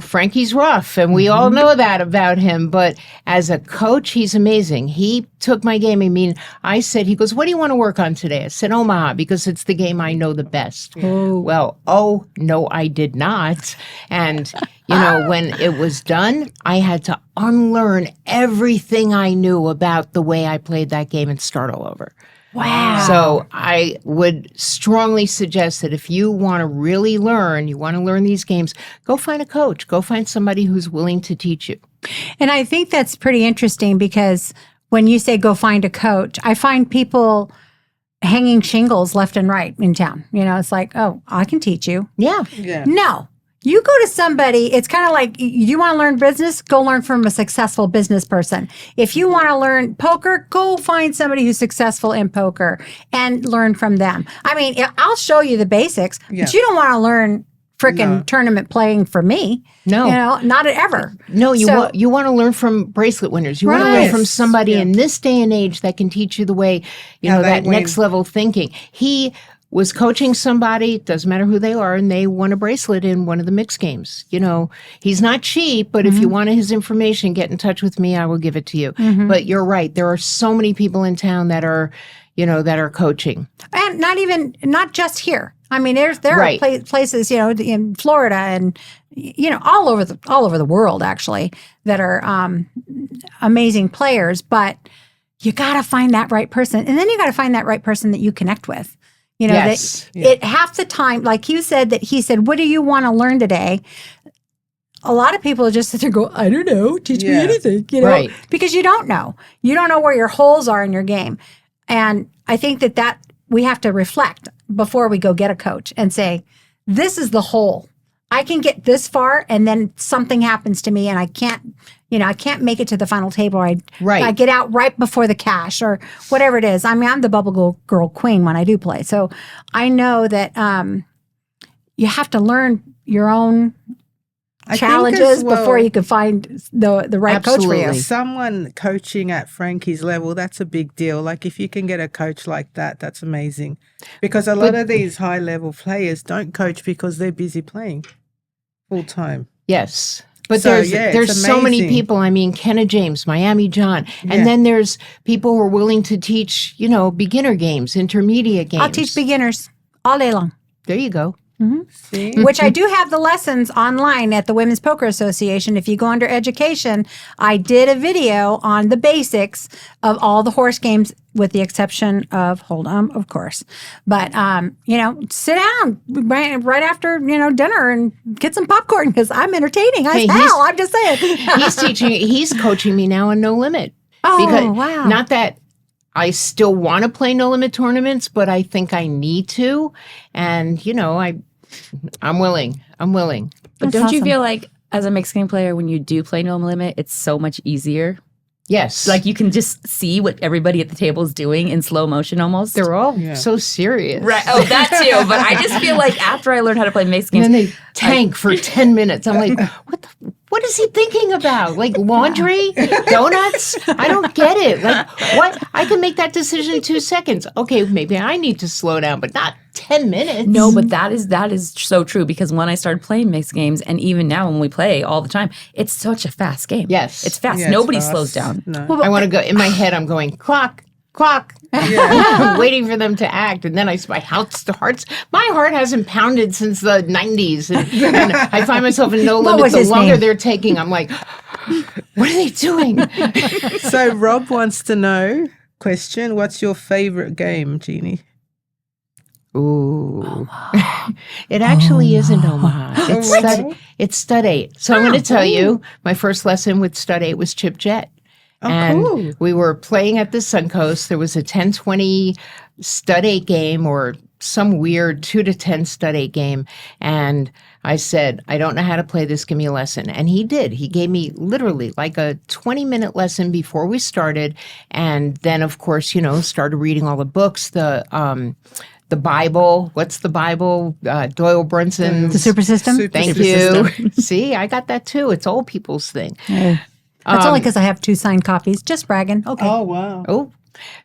Frankie's rough, and we all know that about him. But as a coach, he's amazing. He took my game. I said, he goes, what do you want to work on today? I said, Omaha, because it's the game I know the best. Well, no, I did not. And, when it was done, I had to unlearn everything I knew about the way I played that game and start all over. Wow. So I would strongly suggest that if you want to really learn, you want to learn these games, go find a coach. Go find somebody who's willing to teach you. And I think that's pretty interesting because when you say go find a coach, I find people hanging shingles left and right in town. It's like, oh, I can teach you. Yeah. Yeah. No. You go to somebody, it's kind of like you want to learn business, go learn from a successful business person. If you want to learn poker, go find somebody who's successful in poker and learn from them. I mean, I'll show you the basics, but you don't want to learn freaking tournament playing from me. No. Not ever. No, you So- want to learn from bracelet winners. You want to learn Right. from somebody Yeah. in this day and age that can teach you the way, How they that win. next level thinking. He was coaching somebody, doesn't matter who they are, and they won a bracelet in one of the mixed games. He's not cheap, but if you want his information, get in touch with me. I will give it to you. But you're right. There are so many people in town that are, that are coaching. And not just here. I mean, there Right. are places, in Florida and, all over the world, actually, that are amazing players. But you got to find that right person. And then you got to find that right person that you connect with. Yes. It half the time, like you said, that he said, what do you want to learn today? A lot of people just sit there and go, I don't know, teach me Yeah. anything, Right. because you don't know. You don't know where your holes are in your game. And I think that we have to reflect before we go get a coach and say, this is the hole. I can get this far and then something happens to me and I can't make it to the final table. Or I get out right before the cash or whatever it is. I mean, I'm the bubble girl queen when I do play. So I know that you have to learn your own I think challenges as well, before you can find the right coach for you. Absolutely. someone coaching at Frankie's level, that's a big deal. Like if you can get a coach like that, that's amazing. Because a lot of these high level players don't coach because they're busy playing full time. Yes. But So, there's yeah, there's it's so many amazing. people. I mean, Kenna James, Miami John. Yeah. And then there's people who are willing to teach, beginner games, intermediate games. I'll teach beginners all day long. There you go. See? Which I do have the lessons online at the Women's Poker Association. If you go under education, I did a video on the basics of all the horse games with the exception of Hold'em, of course. But, sit down right after, dinner and get some popcorn because I'm entertaining as Hey, hell. I'm just saying. He's coaching me now on No Limit. Oh, wow. Not that I still want to play No Limit tournaments, but I think I need to. And, I'm willing. But That's don't you awesome. feel like as a mixed game player, when you do play No Limit, it's so much easier? Yes. Like you can just see what everybody at the table is doing in slow motion almost. they're all so serious. right. Oh, that too. But I just feel like after I learned how to play mixed And games, then they tank for 10 minutes. I'm like, what is he thinking about? Like laundry? Donuts? I don't get it. Like, what? I can make that decision in 2 seconds. Okay, maybe I need to slow down, but not 10 minutes. no, but that is so true because when I started playing mixed games, and even now when we play all the time, it's such a fast game. Yes. It's fast. Yeah, it's Nobody fast. slows down. No. I want to go, in my head, I'm going, clock, clock. I'm waiting for them to act. And then my heart hasn't pounded since the 90s. And I find myself in no limit. was The his longer name? they're taking, I'm like, what are they doing? So Rob wants to know, question, what's your favorite game, Jeannie? Ooh. It actually isn't Omaha. It's Stud 8. So I'm going to tell you, my first lesson with Stud 8 was Chip Jet. And cool. we were playing at the Suncoast. There was a 10-20 Stud 8 game or some weird 2 to 10 Stud 8 game. And I said, I don't know how to play this. Give me a lesson. And he did. He gave me literally like a 20-minute lesson before we started. And then, of course, started reading all the books, the Bible. What's the Bible? Doyle Brunson's. The Super System? Thank you. See, I got that too. It's old people's thing. That's only because I have 2 signed copies. Just bragging. Okay. Oh, wow. Oh,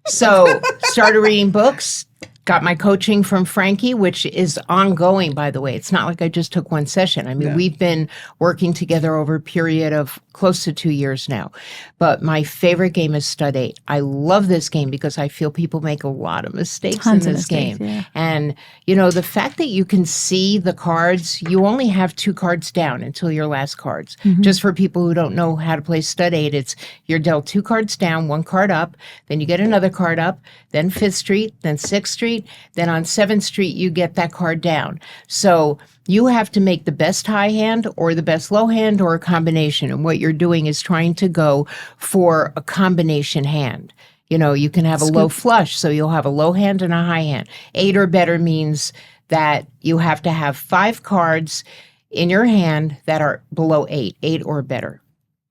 so started reading books. Got my coaching from Frankie, which is ongoing, by the way. It's not like I just took one session. I mean, we've been working together over a period of close to 2 years now. But my favorite game is Stud 8. I love this game because I feel people make a lot of mistakes Tons in of this mistakes, game. yeah. And, the fact that you can see the cards, you only have 2 cards down until your last cards. Just for people who don't know how to play Stud 8, it's you're dealt 2 cards down, 1 card up, then you get another card up, then 5th Street, then 6th Street, then on 7th Street, you get that card down. So you have to make the best high hand or the best low hand or a combination. And what you're doing is trying to go for a combination hand. You can have a low flush, so you'll have a low hand and a high hand. 8 or better means that you have to have 5 cards in your hand that are below 8 or better.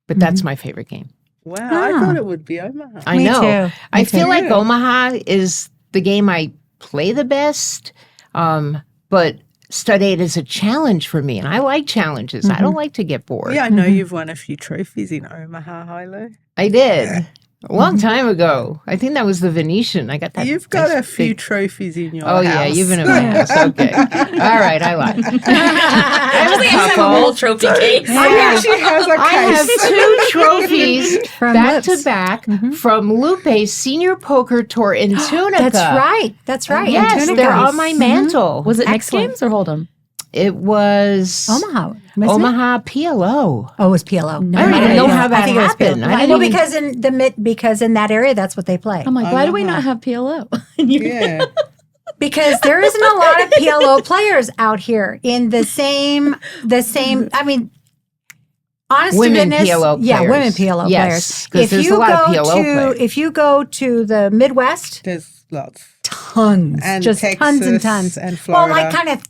But that's my favorite game. Wow, I thought it would be Omaha. I Me know. too. I feel like Yeah. Omaha is the game I play the best, but Stud 8 is a challenge for me, and I like challenges. I don't like to get bored. Yeah, I know you've won a few trophies in Omaha, Hilo. I did. A long time ago. I think that was the Venetian. I got that. You've got a nice few big- trophies in your Oh, house. yeah, you've been embarrassed. Okay. All right, I lied. I actually have a whole trophy case. Yeah, she has a I have case. 2 trophies From back Lips. to back from Lupe's senior poker tour in Tunica. That's right. That's right. in Yes, Tunica. they're on my mantle. Was it mixed Excellent. games or Hold'em? It was Omaha. wasn't it? Omaha PLO. Oh, it was PLO. No, I don't even know how that I think it was happened. PLO. I didn't Well, even- because in that area, that's what they play. I'm like, why do we not have PLO? Yeah. Because there isn't a lot of PLO players out here in the same. I mean, honest Women to goodness, PLO yeah, players. women PLO Yes, 'cause players. there's a lot of PLO players. If you go to the Midwest, There's lots. tons, And just Texas tons and tons. and Well, Florida. like kind of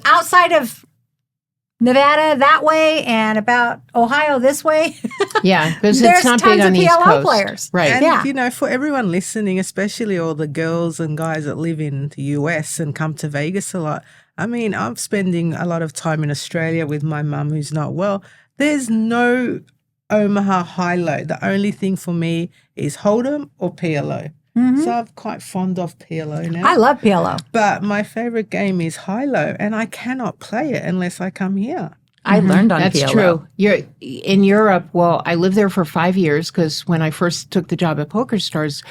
outside of Nevada that way and about Ohio this way. Yeah, because There's it's not tons big on of the East PLO Coast. players. Right. And, Yeah. for everyone listening, especially all the girls and guys that live in the US and come to Vegas a lot, I mean, I'm spending a lot of time in Australia with my mum who's not well. There's no Omaha high-low. The only thing for me is Hold'em or PLO. So I'm quite fond of PLO now. I love PLO. But my favorite game is high-low, and I cannot play it unless I come here. I learned on That's PLO. true. You're in Europe. Well, I lived there for 5 years because when I first took the job at PokerStars,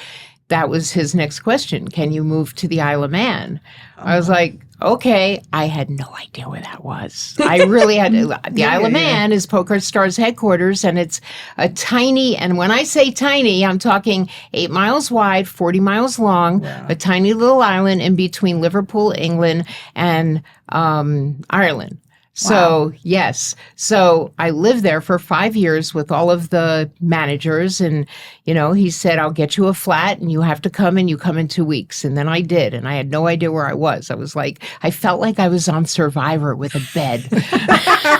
that was his next question. Can you move to the Isle of Man? I was like, okay. I had no idea where that was. I really had the Isle of Man is PokerStars headquarters, and it's a tiny. And when I say tiny, I'm talking 8 miles wide, 40 miles long, a tiny little island in between Liverpool, England, and Ireland. So, yes. So I lived there for 5 years with all of the managers. And, he said, I'll get you a flat and you have to come and you come in 2 weeks. And then I did. And I had no idea where I was. I felt like I was on Survivor with a bed.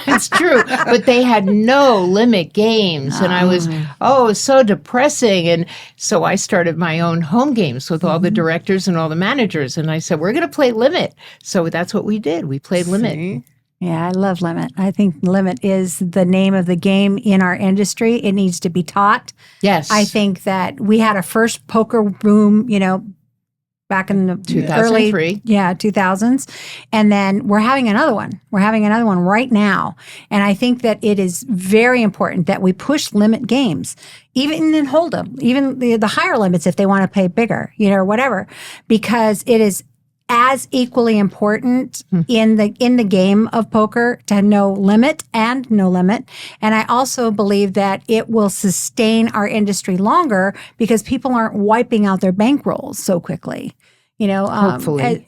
It's true. But they had no limit games. And I was, it was so depressing. And so I started my own home games with all the directors and all the managers. And I said, we're going to play Limit. So that's what we did. We played Limit. See? Yeah, I love Limit. I think Limit is the name of the game in our industry. It needs to be taught. Yes. I think that we had a first poker room, back in the 2003. early 2000s. And then we're having another one. We're having another one right now. And I think that it is very important that we push limit games, even in Hold'em, even the higher limits if they want to play bigger, or whatever, because it is as equally important in the game of poker to know limit and no limit. And I also believe that it will sustain our industry longer because people aren't wiping out their bankrolls so quickly. Hopefully.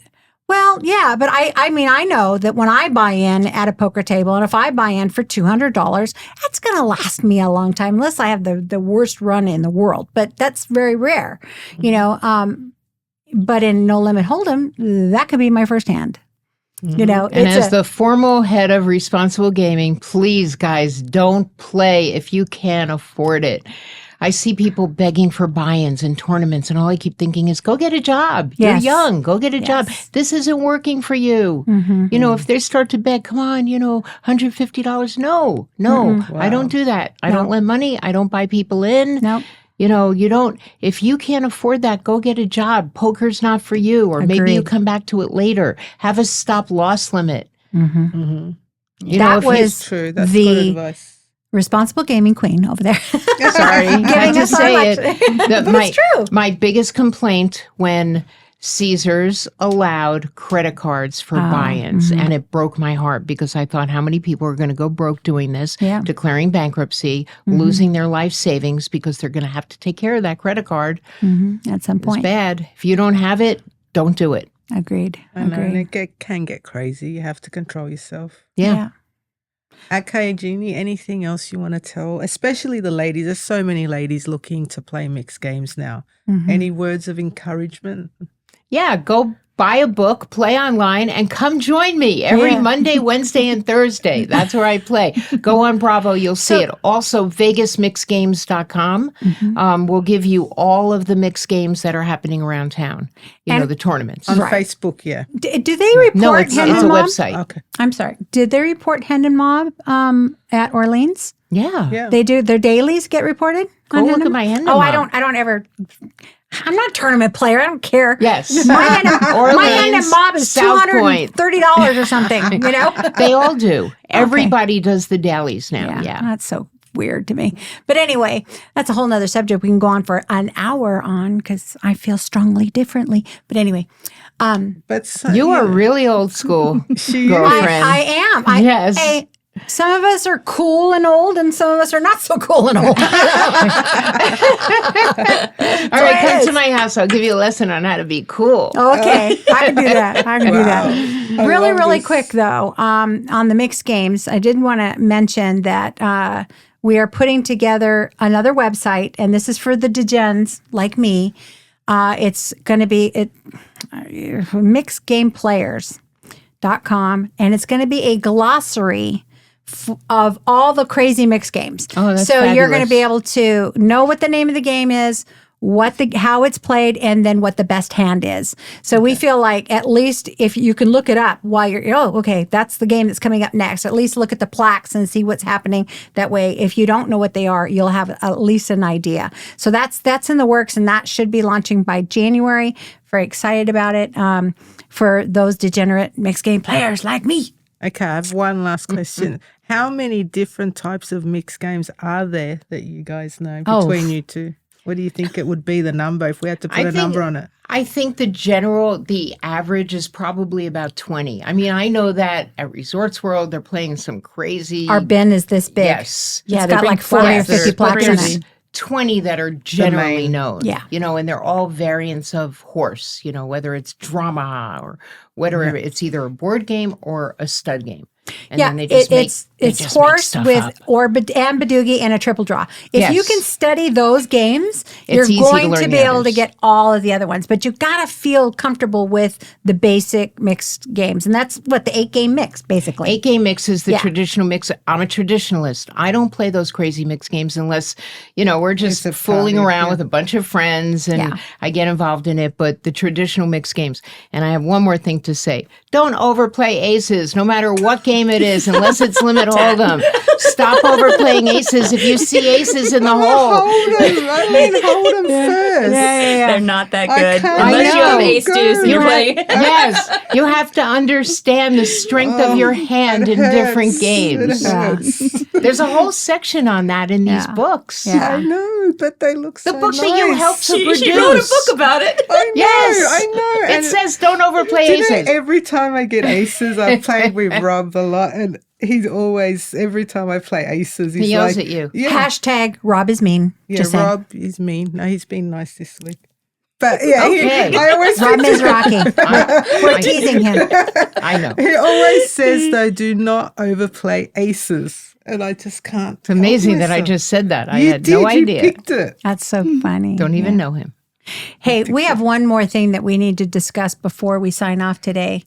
Well, yeah, but I know that when I buy in at a poker table, and if I buy in for $200, that's going to last me a long time, unless I have the worst run in the world. But that's very rare, But in No Limit Hold'em, that could be my first hand. And as the formal head of responsible gaming, please, guys, don't play if you can't afford it. I see people begging for buy-ins and tournaments, and all I keep thinking is, go get a job. Yes. You're young. Go get a job. This isn't working for you. If they start to beg, come on, $150. No, Wow. I don't do that. I don't lend money. I don't buy people in. Nope. You don't, if you can't afford that, go get a job. Poker's not for you. Or maybe you Agreed. come back to it later. Have a stop loss limit. That was True. That's the good advice. responsible gaming queen over there. Sorry, I had Giving to us our say it. lecture. That But it's true. My biggest complaint when Caesars allowed credit cards for buy-ins, and it broke my heart because I thought how many people are going to go broke doing this, Yeah. declaring bankruptcy, losing their life savings because they're going to have to take care of that credit card. At some It's point. bad. If you don't have it, don't do it. Agreed. I know, and Agreed. it can get crazy. You have to control yourself. Yeah. Okay, Jeannie, anything else you want to tell? Especially the ladies. There's so many ladies looking to play mixed games now. Any words of encouragement? Yeah, go buy a book, play online, and come join me every Monday, Wednesday, and Thursday. That's where I play. Go on Bravo, you'll see it. Also, VegasMixedGames.com will give you all of the mixed games that are happening around town. And- The tournaments. On Facebook, yeah. Do they report No, it's Hand a and Mob? website. Okay. I'm sorry. Did they report Hand and Mob at Orleans? Yeah. Yeah. They do. Their dailies get reported. Go on look Hand at and my Mob? Hand and Oh, I Mob. don't ever. I'm not a tournament player. I don't care. Yes. My Hand and Orleans, Mob is South Point. $230 or something. They all do. Everybody does the dailies now. Yeah. That's so weird to me. But anyway, that's a whole nother subject we can go on for an hour on because I feel strongly differently. But anyway, But You are really old school, She girlfriend. I am. Yes. Some of us are cool and old, and some of us are not so cool and old. All right, come to my house. I'll give you a lesson on how to be cool. Okay, I can do that. I can do that. I Really, love really this. quick though, on the mixed games, I did want to mention that we are putting together another website, and this is for the degens like me. It's going to be mixedgameplayers.com, and it's going to be a glossary of all the crazy mixed games. Oh, that's so you're going to be fabulous. able to know what the name of the game is, how it's played, and then what the best hand is. So we feel like at least if you can look it up while okay, that's the game that's coming up next. At least look at the plaques and see what's happening. That way, if you don't know what they are, you'll have at least an idea. So that's in the works, and that should be launching by January. Very excited about it for those degenerate mixed game players like me. Okay, I have one last question. How many different types of mixed games are there that you guys know between you two? What do you think it would be, the number, if we had to put a number on it? I think the average is probably about 20. I mean, I know that at Resorts World, they're playing some crazy. Our bin is this big. Yes. Yeah, It's it's got big like 40 or plaques. 50 But plaques in there's it. 20 that are generally main. known. Yeah. And they're all variants of horse, whether it's drama or whether it's either a board game or a stud game. And then they just it's make horse stuff with up. and Badoogie and a triple draw. If you Yes. can study those games, you're It's easy to going to learn be the able to others. get all of the other ones. But you've got to feel comfortable with the basic mixed games, and that's what the 8-game mix basically. 8-game mix is the Yeah. traditional mix. I'm a traditionalist. I don't play those crazy mix games unless, we're just It's a fooling party, around yeah. with a bunch of friends and Yeah. I get involved in it. But the traditional mix games. And I have one more thing to say. Don't overplay aces, no matter what game it is, unless it's limit hold'em. Stop overplaying aces if you see aces in the hole. Hold them first. They're not that I good. can't- Unless you have know. ace deuce and You you're have- playing. Yes, you have to understand the strength of your hand in different It games. hurts. There's a whole section on that in these Yeah. books. Yeah. I know, but they look so The book nice. that you helped to produce. She wrote a book about it. I know, Yes. I know. It And says don't overplay do you know, aces. every time I get aces, I've played with Rob a lot, and he's always, every time I play aces, he's He yells like, at you. Yeah, Hashtag Rob is mean. yeah, Just saying. Rob is mean. No, he's been nice this week. But yeah, Okay. I always Rob is Rocky. We're I- teasing him. I know. he always says though, do not overplay aces, and I just can't. It's amazing that I just said that. I had no idea. You picked it. That's so funny. Don't even know him. Hey, we have one more thing that we need to discuss before we sign off today.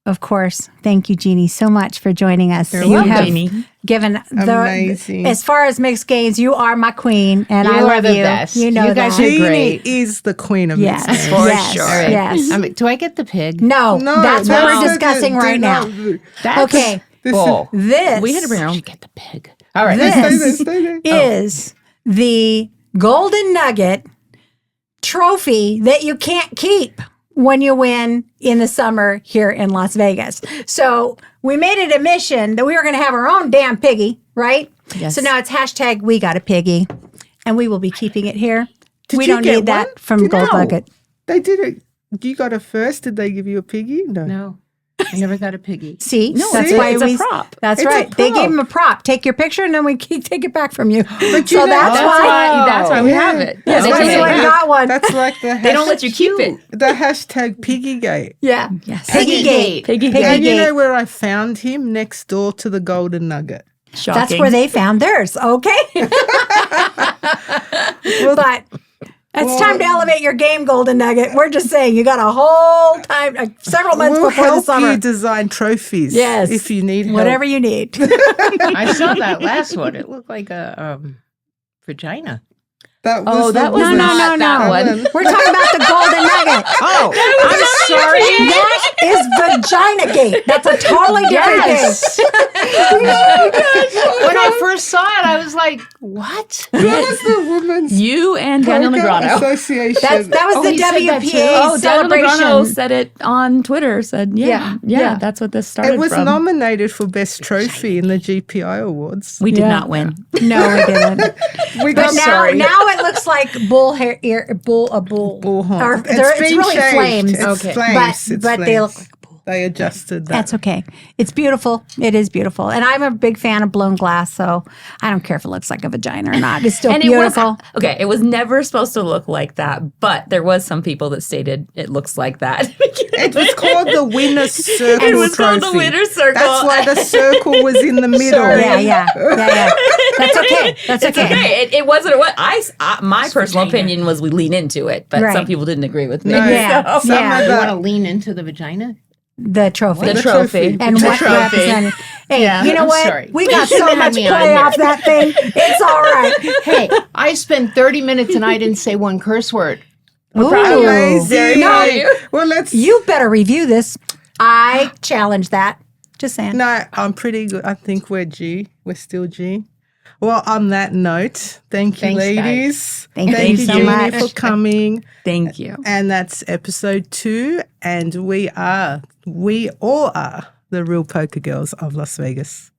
Of course, thank you, Jeannie, so much for joining us. You're You welcome, have Jeannie. given Amazing. as far as mixed games, you are my queen, and You I are love the you. best. You know You guys that. are Jeannie great. is the queen of Yes, mixed For yes, sure. yes. Do I get the pig? No, that's what we're no, discussing do right now. not- That's Okay, This bull. this We had to bring our I own. should get the pig. All right. This Stay there. is the golden nugget trophy that you can't keep when you win in the summer here in Las Vegas. So we made it a mission that we were going to have our own damn piggy, right? Yes. So now it's hashtag we got a piggy, and we will be keeping it here. Did we you don't get need that one? from Gold No. Nugget. They did it. You got it first. Did they give you a piggy? No. No, I never got a piggy. See, No, that's see? why it's a we. prop. That's It's a right. They prop. gave him a prop. Take your picture, and then we take it back from you. But so you know- that's why. That's why we have it. Yeah, they, so take anyone it. got one. That's like the They don't let you keep it. The hashtag Piggygate. Yeah. Yes. Piggygate. Piggygate. And you Piggygate. know where I found him? Next door to the Golden Nugget. Shocking. That's where they found theirs. Okay. But it's time to elevate your game, Golden Nugget. We're just saying you got a whole time, several months We'll before the help summer. you design trophies. Yes. If you need help. Whatever you need. I saw that last one. It looked like a vagina. That was Oh, the that was woman. not that one. We're talking about the Golden Nugget. Oh, I'm sorry. That is Vagina Gate. That's a totally different Yes. thing. When I first saw it, I was like, "What?" That was the woman's You and Daniel Poker Negreanu. Association. That was Oh, the he said that too. WPA Oh, Daniel Negreanu celebration. said it on Twitter. Said, Yeah. yeah, that's what this started It was from. nominated for Best Trophy in the GPI Awards. We did Yeah. not win. No, we didn't. We But got now it looks like bull hair, a bull. bullhorn. Or It's it's been really shaved. flames. It's Okay. flames. It's But they look flames. like a bull. They adjusted that. That's okay. It's beautiful. It is beautiful. And I'm a big fan of blown glass, so I don't care if it looks like a vagina or not. It's still And beautiful. it was never supposed to look like that, but there was some people that stated it looks like that. It was called the Winner's Circle It was Trophy. called the Winner's Circle. That's why the circle was in the middle. Yeah. That's okay. That's It's okay. It wasn't what my personal opinion was. We lean into it, but Right. some people didn't agree with me. No. Yeah. So- Some Yeah. of You want to that. lean into the vagina? The trophy. The trophy. And The what trophy. represented. Hey, Yeah. you know I'm what? sorry. We You got shouldn't so have much me on play here. off that thing. It's all right. Hey, I spent 30 minutes and I didn't say one curse word. Ooh. Amazing. Very proud of you. Well, let's. You better review this. I challenge that. Just saying. No, I'm pretty good. I think we're G. We're still G. Well, on that note, thank you, Thanks, guys. ladies. Thank you so Jeannie, much. for coming. Thank you. And that's episode 2. And we all are the real poker girls of Las Vegas.